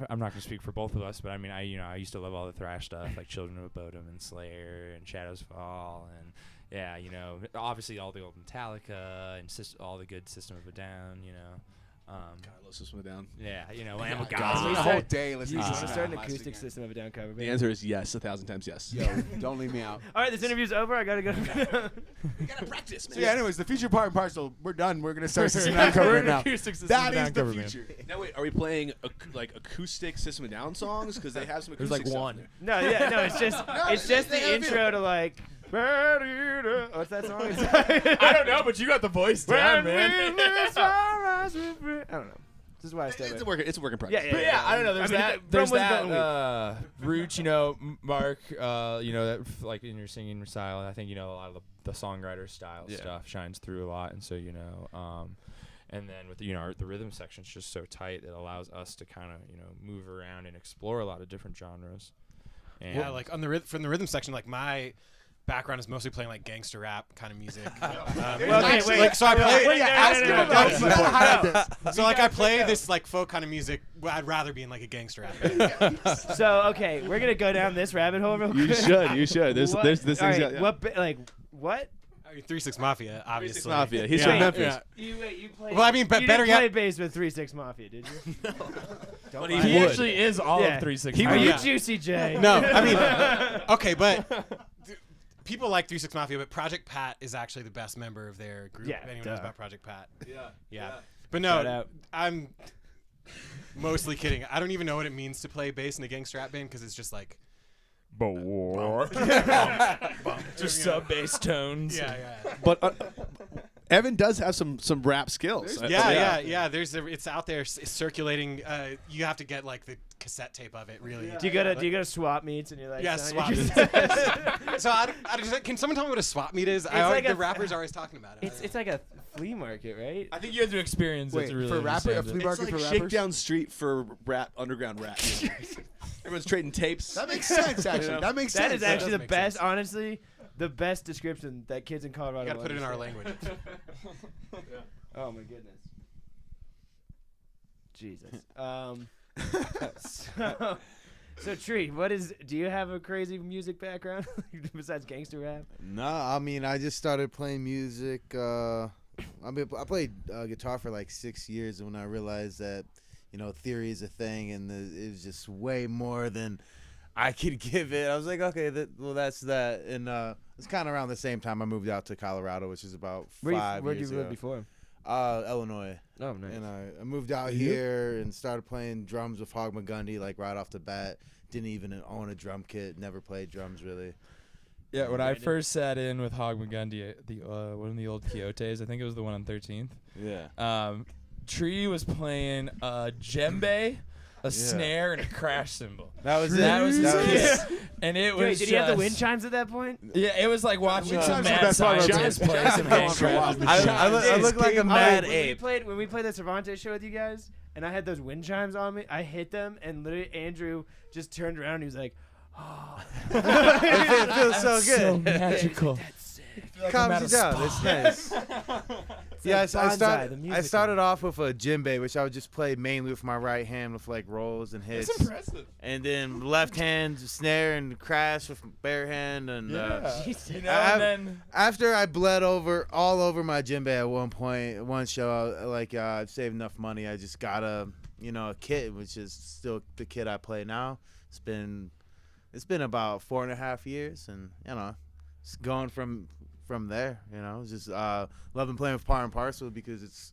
I'm not gonna speak for both of us, but I used to love all the thrash stuff like Children of Bodom and Slayer and Shadows Fall and obviously all the old Metallica and all the good System of a Down. God, I love System of a Down. Lamb of God, God. spend a whole day listening You to want to that start an last acoustic weekend. System of a Down cover band? The answer is yes, 1,000 times yes. Yo, don't leave me out. All right, this interview's over. I gotta go. We gotta practice, So yeah, anyways, the future part and parcel, we're done. We're gonna start System of a Down cover right now. Acoustic System That of a Down is the cover band. future. Now wait, are we playing acoustic System of a Down songs? Because they have some There's acoustic like stuff one. in there. No, it's just they the have intro to like. What's that song? I don't know, but you got the voice down, man. I don't know. This is why I stay It's away. a work in progress. But yeah, I don't know. There's I mean, that. Rome There's was that. built in Root, Mark. That like in your singing style. I think a lot of the songwriter style stuff shines through a lot, and so and then with the rhythm section's just so tight it allows us to kind of move around and explore a lot of different genres. And Yeah, like on from the rhythm section, like my background is mostly playing like gangster rap kind of music. wait. So I play. So like I play go. this like folk kind of music. I'd rather be in like a gangster rap band. So okay, we're gonna go down this rabbit hole real quick. You should. This All thing's right, got. what? I mean, 3-6 Mafia, obviously. 3-6 Mafia. He's Yeah. from Memphis. Yeah. You played. Well, I mean, you better didn't play yet. bass with 3-6 Mafia, did you? No. But lie. He would. actually is all Yeah. of 3-6. He Are would. you Yeah. Juicy J? No, I mean, okay, but people like 3-6 Mafia, but Project Pat is actually the best member of their group. Yeah, If anyone duh. knows about Project Pat. Yeah. Yeah. But Shout no, out. I'm mostly kidding. I don't even know what it means to play bass in a gangster rap band because it's just like. Just sub bass tones. Yeah. But Evan does have some rap skills. Yeah. It's out there circulating. You have to get like the cassette tape of it. Really. Do you go to swap meets and you're like, Yeah, son, swap you meets. just- So I just, can someone tell me what a swap meet is? The rappers are always talking about it. It's like a flea market, right? I think you have to experience it Wait, to really for rapper, a understand flea it. market It's for like rappers? Shakedown Street for underground rap. Everyone's trading tapes. That makes sense, actually. know? That makes That sense. is actually the make best, sense. honestly, the best description that kids in Colorado You gotta will put it in our understand. language. Oh my goodness. Jesus. So Tree, do you have a crazy music background besides gangster rap? No, I mean I just started playing music. I played guitar for like 6 years, and when I realized that theory is a thing, and it was just way more than I could give it. I was like, okay, that's that. And it's kind of around the same time I moved out to Colorado, which is about 5 Where'd years you live ago. before? Illinois. Oh, nice. And I moved out here and started playing drums with Hog McGundy like right off the bat. Didn't even own a drum kit. Never played drums really. Yeah, when I first sat in with Hog McGundy, one of the old Quixotes, I think it was the one on 13th. Yeah. Tree was playing a djembe, a snare, and a crash cymbal. That was That it. was his That was kit. it. And it Wait, was did he have the just- wind chimes at that point? Yeah, it was like watching Wind some chimes are the mad best part of scientist our play band. some Chimes hand go on for a while. crafts. I look like a When mad we ape. when we played the Cervantes show with you guys, and I had those wind chimes on me, I hit them, and literally Andrew just turned around and he was like, "Oh, It feels so good. So magical. Calms you down. It's nice. Yeah, like bonsai, the music I started off with a djembe, which I would just play mainly with my right hand with like rolls and hits. It's impressive. And then left hand snare and crash with bare hand. And You know, I- and then after I bled all over my djembe at one point, one show, I've saved enough money. I just got a kit, which is still the kit I play now. It's been about 4.5 years, and it's going from there. Just loving playing with Parcel because it's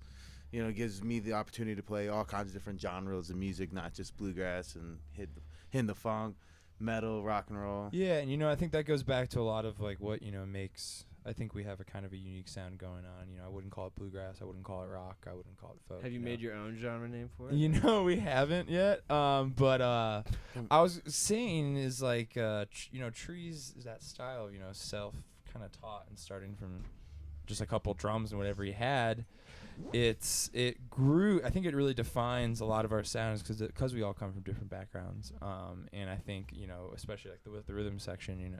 gives me the opportunity to play all kinds of different genres of music, not just bluegrass and hitting the funk, metal, rock and roll. yeah, and I think that goes back to a lot of like what makes. I think we have a kind of a unique sound going on. I wouldn't call it bluegrass. I wouldn't call it rock. I wouldn't call it folk. have you made your own genre name for it?" We haven't yet. But I was saying is like Trees is that style. Self kind of taught and starting from just a couple drums and whatever he had. It grew. I think it really defines a lot of our sounds because we all come from different backgrounds. And I think especially like with the rhythm section,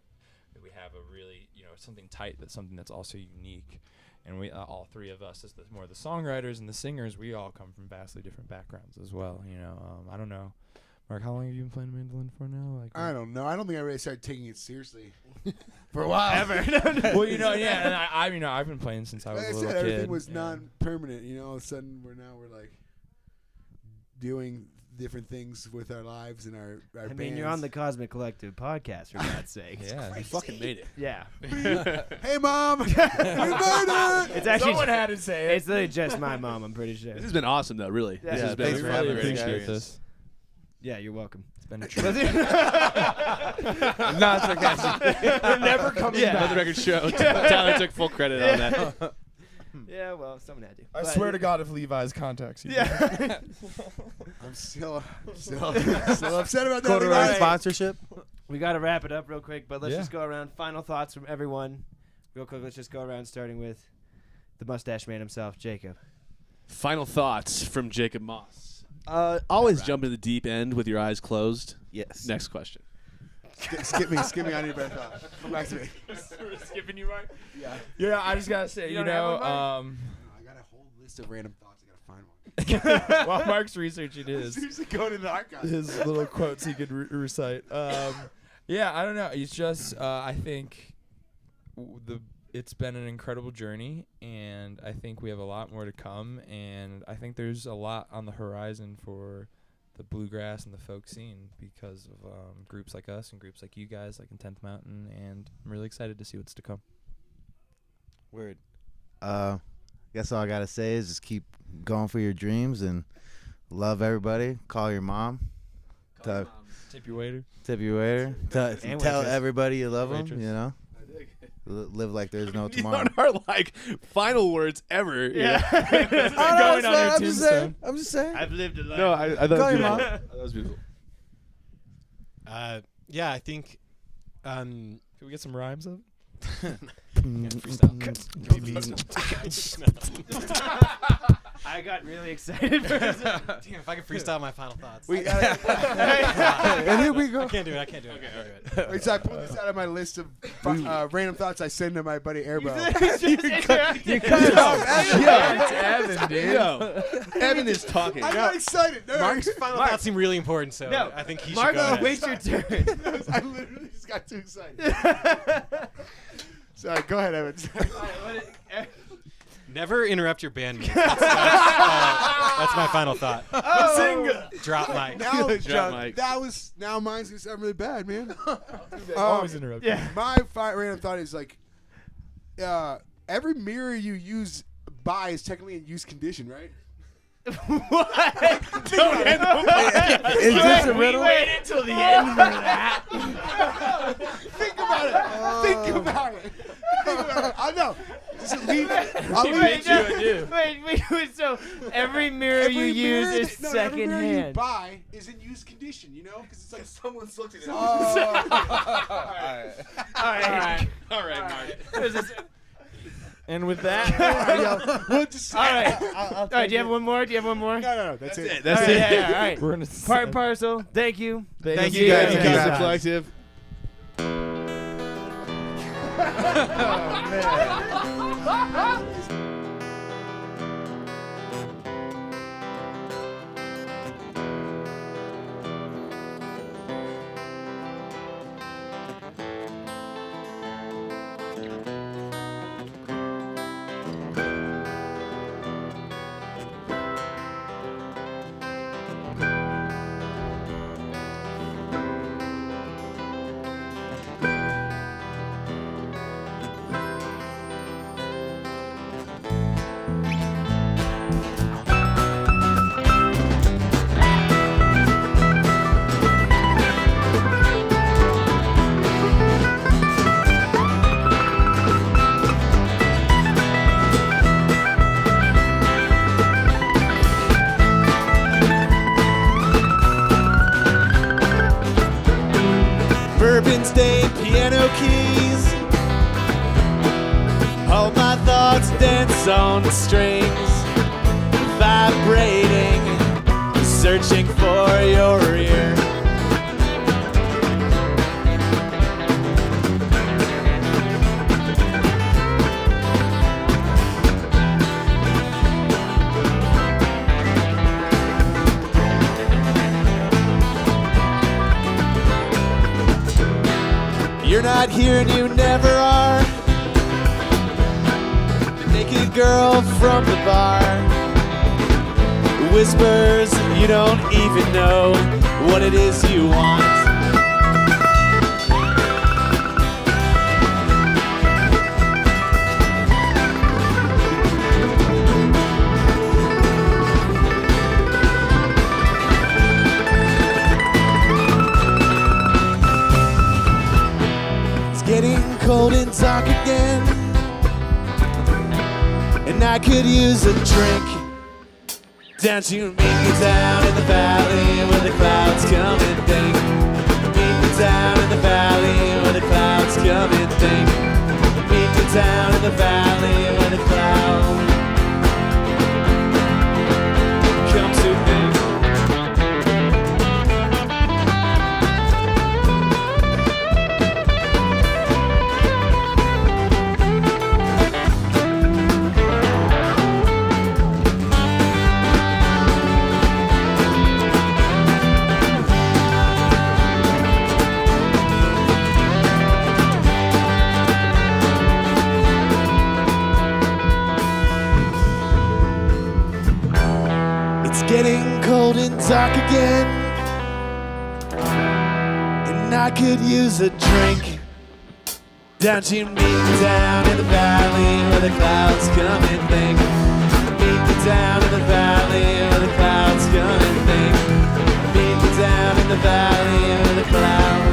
we have a really something tight, that's something that's also unique. And we all three of us as more the songwriters and the singers, we all come from vastly different backgrounds as well. I don't know, Mark, how long have you been playing mandolin for now? Like, I don't know. I don't think I really started taking it seriously for a while. Ever. well, yeah, and I've been playing since I was Like I a little said, kid. everything was yeah. non-permanent. All of a sudden, we're like doing different things with our lives and our I mean, bands. you're on the Cosmic Collective podcast, for God's sake. Yeah, You fucking made it. Yeah. Hey, Mom! We made it! It's actually someone had to say it. it's literally just my mom, I'm pretty sure. This has been awesome, though. Really, Yeah. this has Yeah, been thanks a for really having great me, experience. this. Yeah, you're welcome. It's been a treat. Not sarcastic. We're never coming Let back. the record show. Tyler took full credit on that. Yeah, well, someone had to. I But- swear to God, if Levi's contacts you. Yeah. I'm still upset about that. Corduroy Levi. sponsorship. We got to wrap it up real quick, but let's Yeah. just go around. Final thoughts from everyone. Real quick, let's just go around starting with the mustache man himself, Jacob. Final thoughts from Jacob Moss. Always jump into the deep end with your eyes closed. Yes. Next question. Skip me on your bad thought. Come back to me. Skipping you, Mark? Yeah. Yeah, I just gotta say, You you don't have know, one, Mark? I got a whole list of random thoughts. I gotta find one. while Mark's researching his Seriously, going in the archives. his little quotes he could recite. Yeah, I don't know. It's just I think it's been an incredible journey, and I think we have a lot more to come, and I think there's a lot on the horizon for the bluegrass and the folk scene because of groups like us and groups like you guys, like in 10th Mountain, and I'm really excited to see what's to come. Word. Guess all I gotta say is just keep going for your dreams and love everybody. Call your mom. Tip your waiter. Tip your waiter. Tell waitress. everybody you love them. Waitress. You know. Live like there's no These tomorrow. are like final words ever. Yeah. Going on your tombstone. I'm just saying. I've lived a life. No, I thought Call it your was mom. beautiful. That was beautiful. Yeah, I think. Can we get some rhymes of? I got really excited for this. Damn, if I could freestyle my final thoughts. And here we go. I can't do it. I can't do it. Wait, so I pulled this out of my list of random thoughts I send to my buddy Airbo. It's Evan, dude. Yo, Evan is talking. I got excited. No, Mark's final thoughts seem really important, so No, I think he Mark, should go ahead. wait your turn. I literally just got too excited. Sorry, go ahead, Evan. Never interrupt your bandmates. That's my final thought. Drop mic. Now, Drop mic. now mine's gonna sound really bad, man. Always interrupt. Yeah. My random thought is like, every mirror you buy is technically in use condition, right? Is this a riddle? Wait until the end for that. Think about it. Think about it. I know. Just leave. I'll leave it. Wait, so every mirror you use is every second mirror you hand. buy is in use condition, you know? Because it's like Someone's looked at it. All right. All right, Mark. And with that, we'll just. All right. All right. Do you have one more? No. That's it. That's All it. right, yeah, all right. we're gonna Part and parcel. Thank you. Thank you guys. Thank you, guys. Collective. Bourbon stained piano keys. All my thoughts dance on the strings, vibrating, searching for your ear. You're not here and you never are. The naked girl from the bar whispers you don't even know what it is you want. Getting cold and dark again, and I could use a drink. Don't you meet me down in the valley where the clouds come and ding. Meet me down in the valley where the clouds come and ding. Meet me down in the valley where the clouds come to ding. getting cold and dark again, and I could use a drink. Don't you meet me down in the valley where the clouds come and think? Meet me down in the valley where the clouds come and think. Meet me down in the valley where the clouds.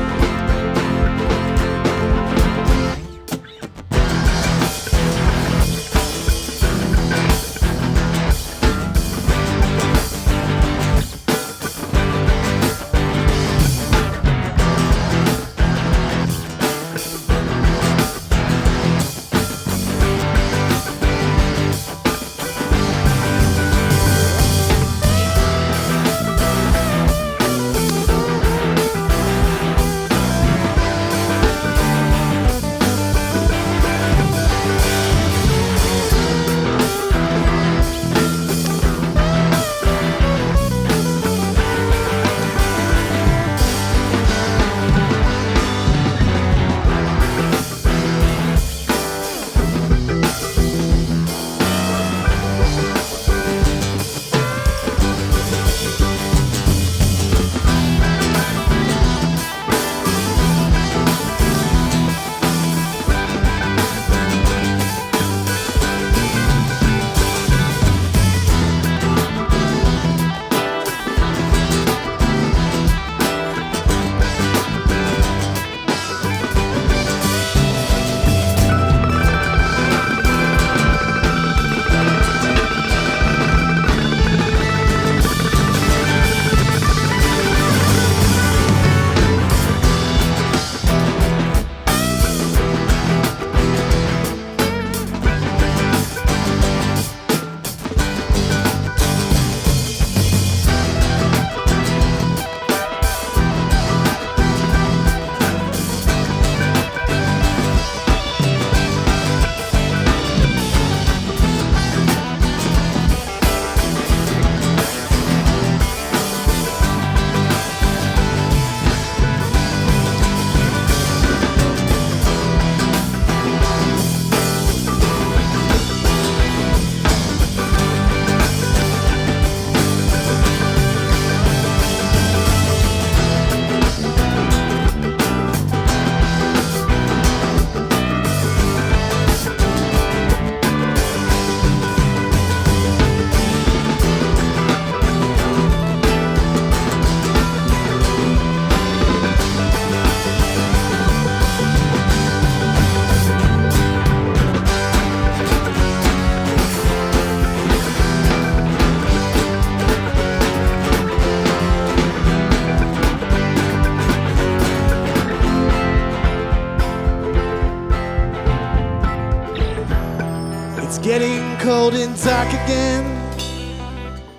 Getting cold and dark again,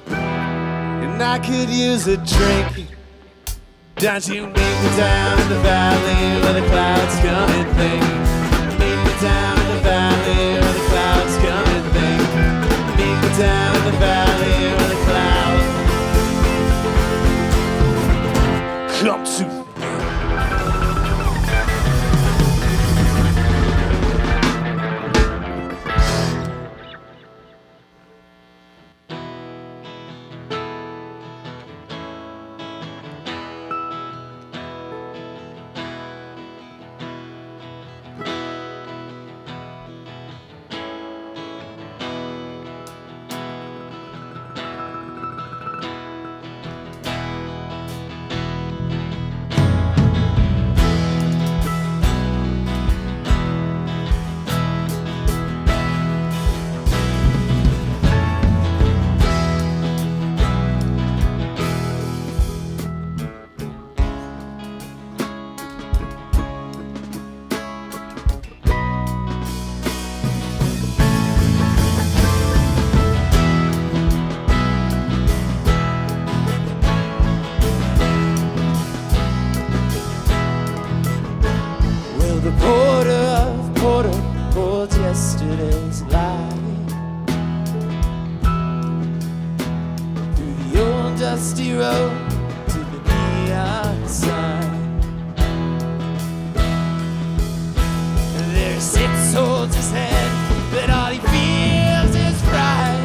and I could use a drink. Don't you meet me down in the valley where the clouds come and think? Meet me down in the valley where the clouds come and think. Meet me down in the valley where the clouds come to. The porter of Porter holds yesterday's lie through the old dusty road to the neon sign. There sits, holds his head, but all he feels is pride.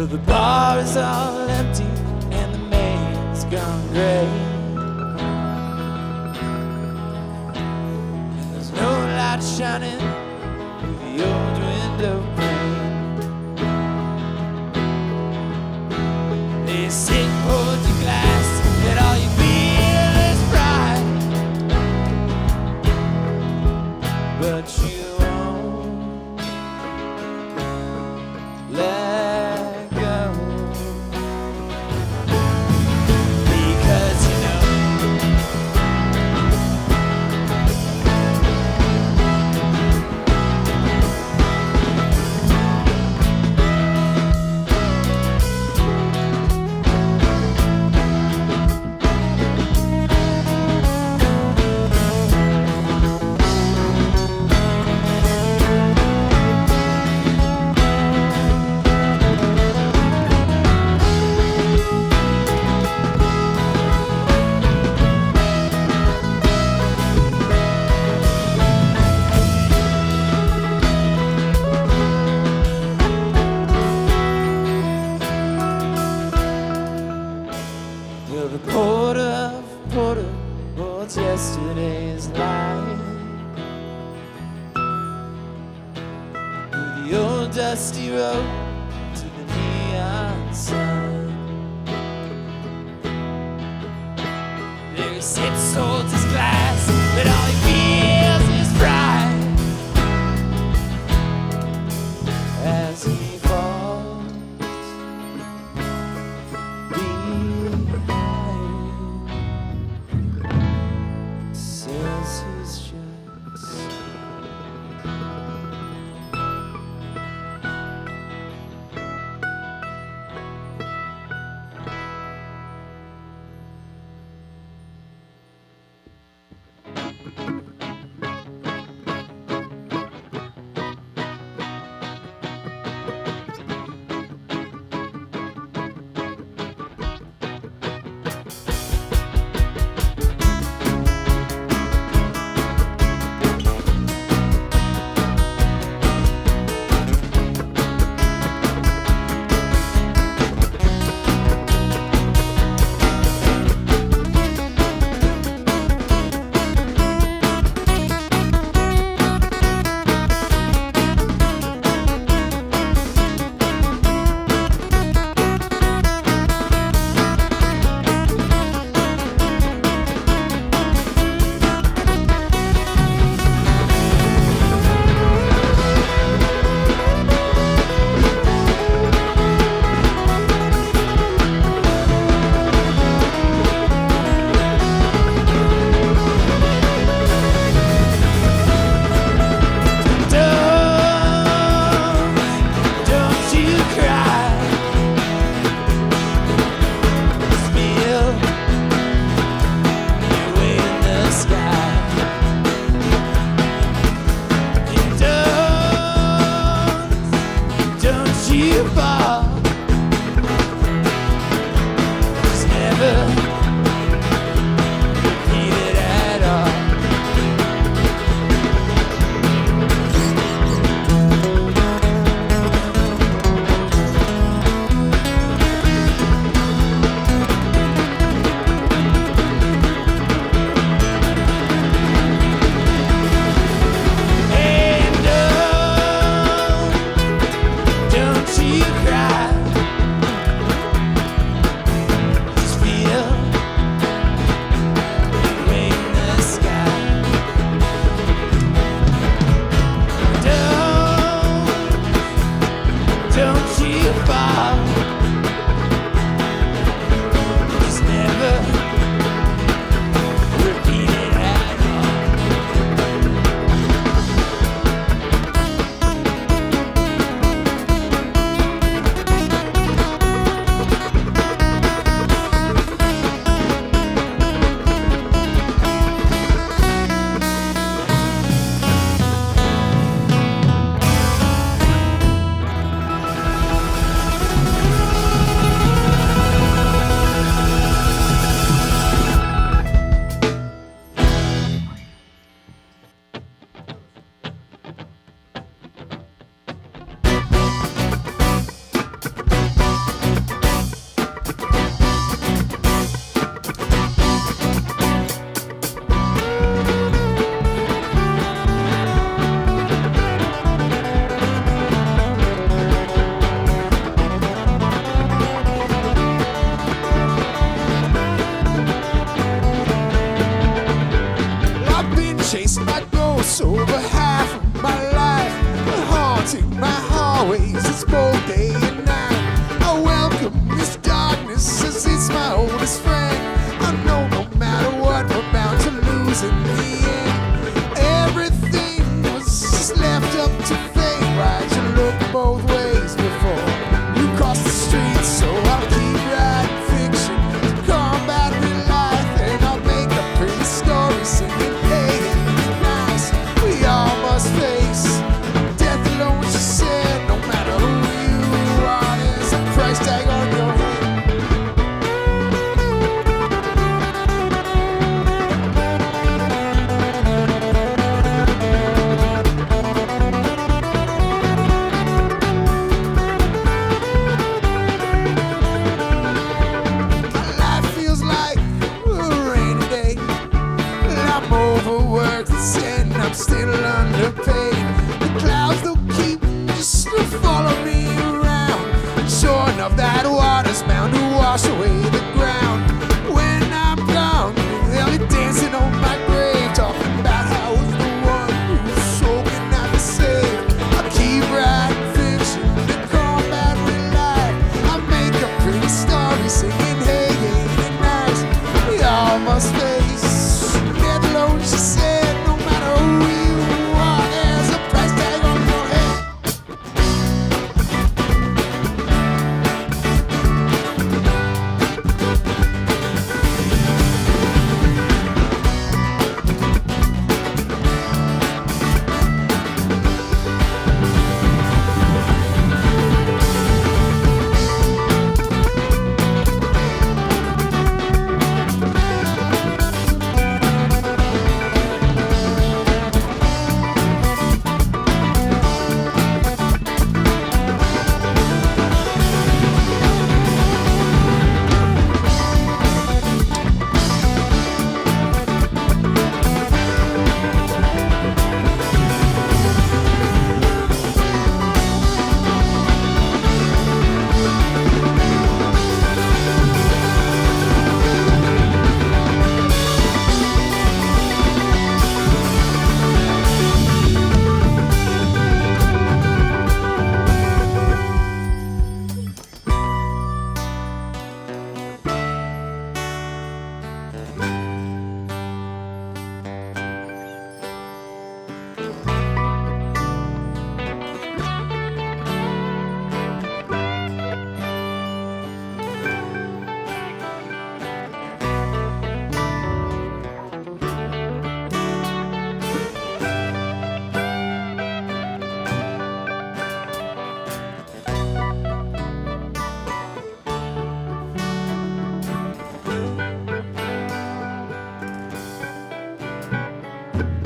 Well, the bar is all empty and the maid's gone gray. And there's no light shining through the old window pane. They sit hold the glass and all you feel is pride. But you won't let go, because you know well, the porter holds yesterday's light through the old dusty road to the neon sign. There he sits, holds his glass, but all he feels is pride as he falls behind. Says he's just don't you cry. Spill your way in the sky. And don't you fall. Just never repeat it at all. And don't you cry. Just feel your way in the sky. Don't you fall. Just never repeat it at all. us both day and night. I welcome this darkness as it's my oldest friend. I know no matter what, we're bound to lose in the end. Everything was just left up to fate. Why'd you look both ways before you cross the street? So I'll keep writing fiction to combat real life, and I'll make a pretty story singing, hey, it'd be nice. We all must face death alone, she said. No matter who you are, there's a price tag on your head. My life feels like a rainy day. I'm overworked and I'm still underpaid. The clouds they'll keep just to follow me around. Sure enough, that water's bound to wash away the ground. When I'm gone, they'll be dancing on my grave, talking about how I was the one who was soaking out the save. I keep writing fiction to combat real life. I make a pretty story singing, hey, ain't it nice? We all must face death alone, she said. No matter who you are, there's a price tag on your head.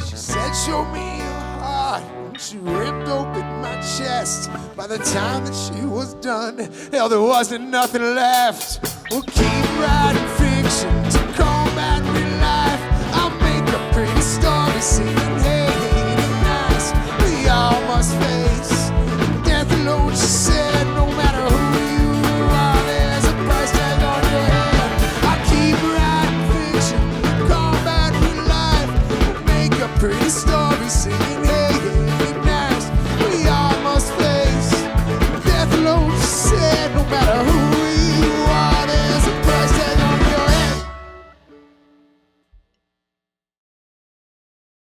She said, show me your heart. And she ripped open my chest. By the time that she was done, hell, there wasn't nothing left. We'll keep writing fiction to combat real life. I'll make a pretty story singing,